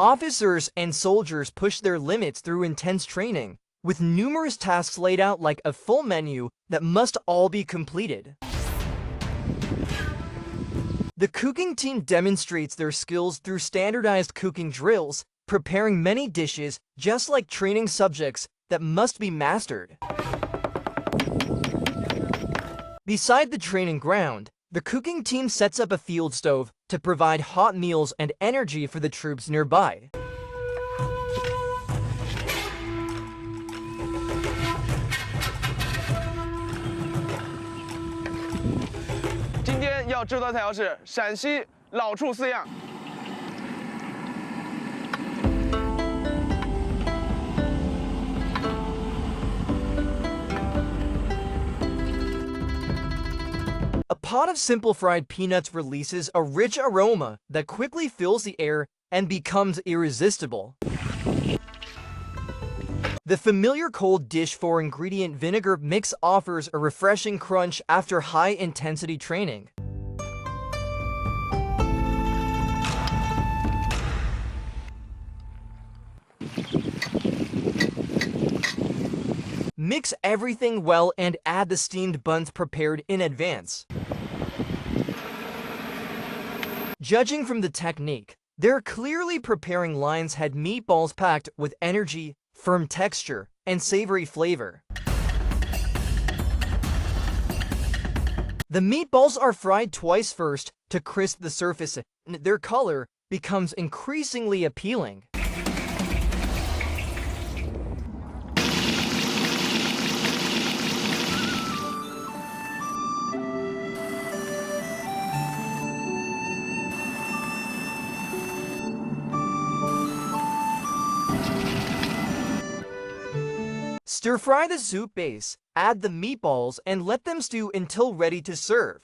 Officers and soldiers push their limits through intense training, with numerous tasks laid out like a full menu that must all be completed. The cooking team demonstrates their skills through standardized cooking drills, preparing many dishes just like training subjects that must be mastered. Beside the training ground, the cooking team sets up a field stove to provide hot meals and energy for the troops nearby. 今天要制作的菜肴是陕西老醋四样。A pot of simple fried peanuts releases a rich aroma that quickly fills the air and becomes irresistible. The familiar cold dish 4-ingredient vinegar mix offers a refreshing crunch after high-intensity training. Mix everything well and add the steamed buns prepared in advance. Judging from the technique, they're clearly preparing lion's head meatballs packed with energy, firm texture, and savory flavor. The meatballs are fried twice first to crisp the surface, and their color becomes increasingly appealing. Stir-fry the soup base, add the meatballs, and let them stew until ready to serve.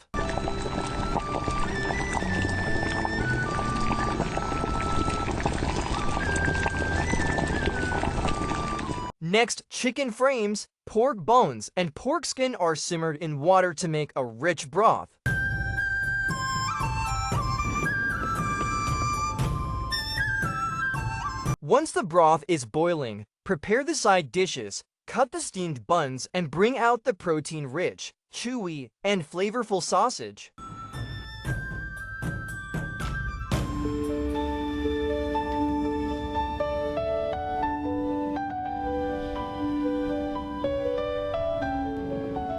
Next, chicken frames, pork bones, and pork skin are simmered in water to make a rich broth. Once the broth is boiling, prepare the side dishes, cut the steamed buns, and bring out the protein-rich, chewy, and flavorful sausage.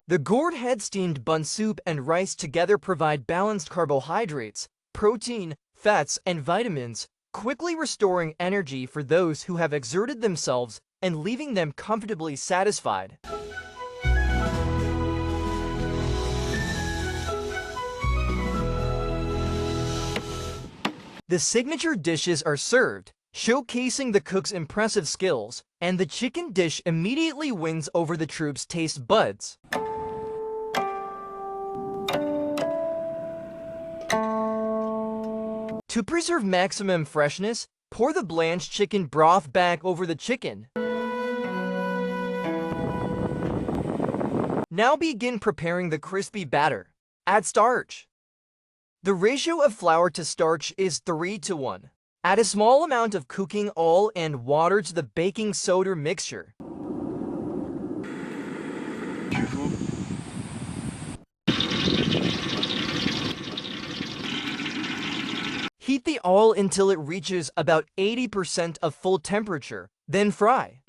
The gourd head steamed bun soup and rice together provide balanced carbohydrates, protein, fats, and vitamins, quickly restoring energy for those who have exerted themselves and leaving them comfortably satisfied. The signature dishes are served, showcasing the cook's impressive skills, and the chicken dish immediately wins over the troops' taste buds. To preserve maximum freshness, pour the blanched chicken broth back over the chicken. Now begin preparing the crispy batter. Add starch. The ratio of flour to starch is 3:1. Add a small amount of cooking oil and water to the baking soda mixture. Heat the oil until it reaches about 80% of full temperature, then fry.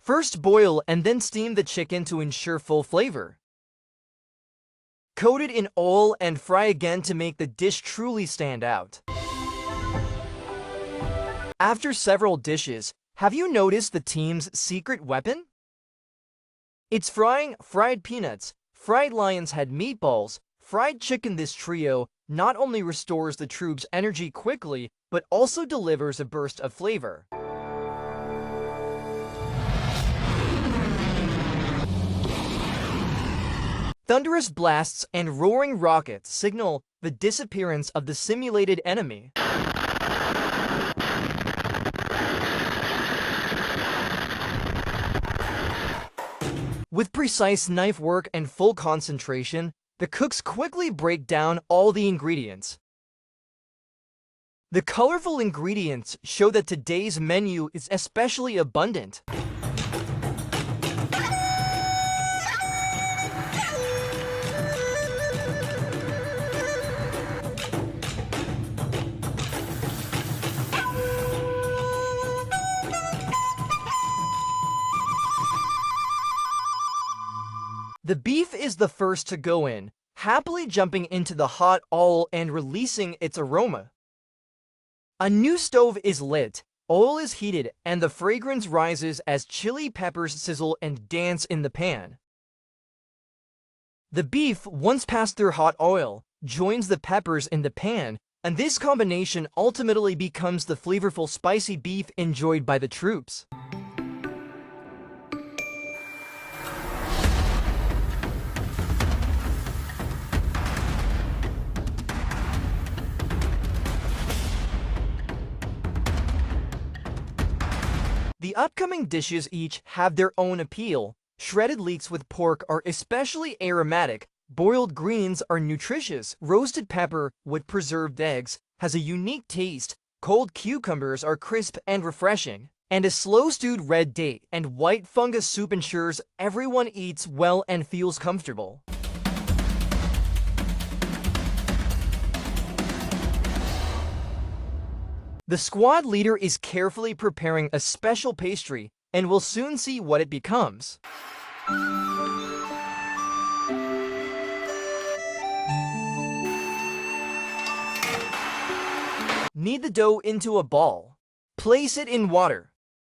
First boil and then steam the chicken to ensure full flavor. Coat it in oil and fry again to make the dish truly stand out. After several dishes, have you noticed the team's secret weapon? It's frying fried peanuts, fried lion's head meatballs, fried chicken. This trio not only restores the troops' energy quickly, but also delivers a burst of flavor. Thunderous blasts and roaring rockets signal the disappearance of the simulated enemy. With precise knife work and full concentration, the cooks quickly break down all the ingredients. The colorful ingredients show that today's menu is especially abundant. The beef is the first to go in, happily jumping into the hot oil and releasing its aroma. A new stove is lit, oil is heated, and the fragrance rises as chili peppers sizzle and dance in the pan. The beef, once passed through hot oil, joins the peppers in the pan, and this combination ultimately becomes the flavorful spicy beef enjoyed by the troops. The upcoming dishes each have their own appeal. Shredded leeks with pork are especially aromatic, boiled greens are nutritious, roasted pepper with preserved eggs has a unique taste, cold cucumbers are crisp and refreshing, and a slow-stewed red date and white fungus soup ensures everyone eats well and feels comfortable. The squad leader is carefully preparing a special pastry, and we'll soon see what it becomes. Knead the dough into a ball. Place it in water.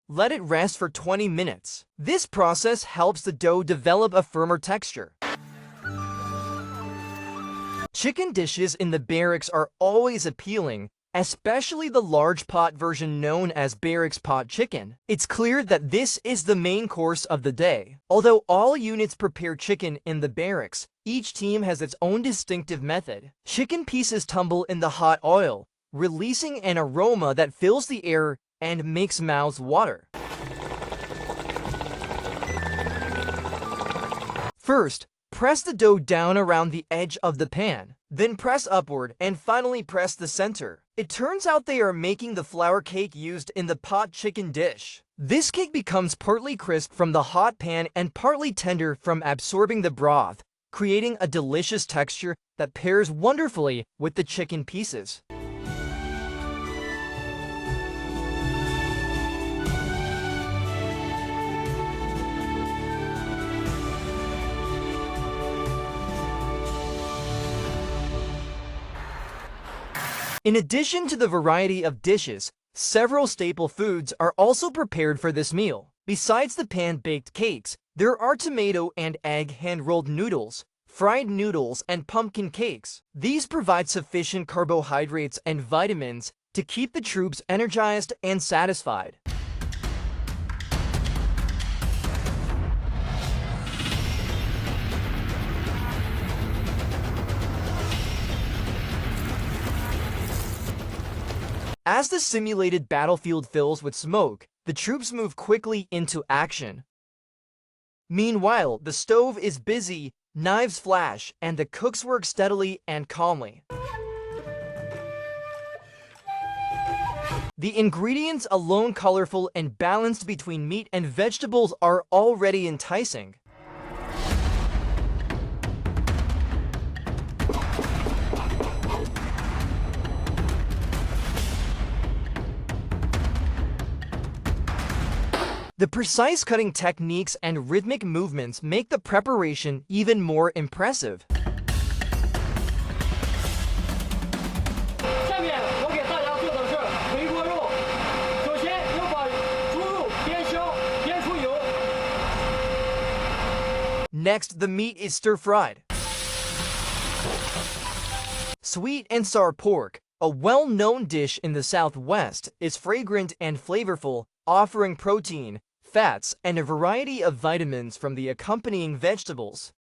Let it rest for 20 minutes. This process helps the dough develop a firmer texture. Chicken dishes in the barracks are always appealing, especially the large pot version known as barracks pot chicken. It's clear that this is the main course of the day. Although all units prepare chicken in the barracks, each team has its own distinctive method. Chicken pieces tumble in the hot oil, releasing an aroma that fills the air and makes mouths water. First, press the dough down around the edge of the pan, then press upward and finally press the center. It turns out they are making the flour cake used in the pot chicken dish. This cake becomes partly crisp from the hot pan and partly tender from absorbing the broth, creating a delicious texture that pairs wonderfully with the chicken pieces. In addition to the variety of dishes, several staple foods are also prepared for this meal. Besides the pan-baked cakes, there are tomato and egg hand-rolled noodles, fried noodles, and pumpkin cakes. These provide sufficient carbohydrates and vitamins to keep the troops energized and satisfied. As the simulated battlefield fills with smoke, the troops move quickly into action. Meanwhile, the stove is busy, knives flash, and the cooks work steadily and calmly. The ingredients alone colorful and balanced between meat and vegetables are already enticing. The precise cutting techniques and rhythmic movements make the preparation even more impressive. Next, the meat is stir-fried. Sweet and sour pork, a well-known dish in the Southwest, is fragrant and flavorful, offering protein, fats, and a variety of vitamins from the accompanying vegetables.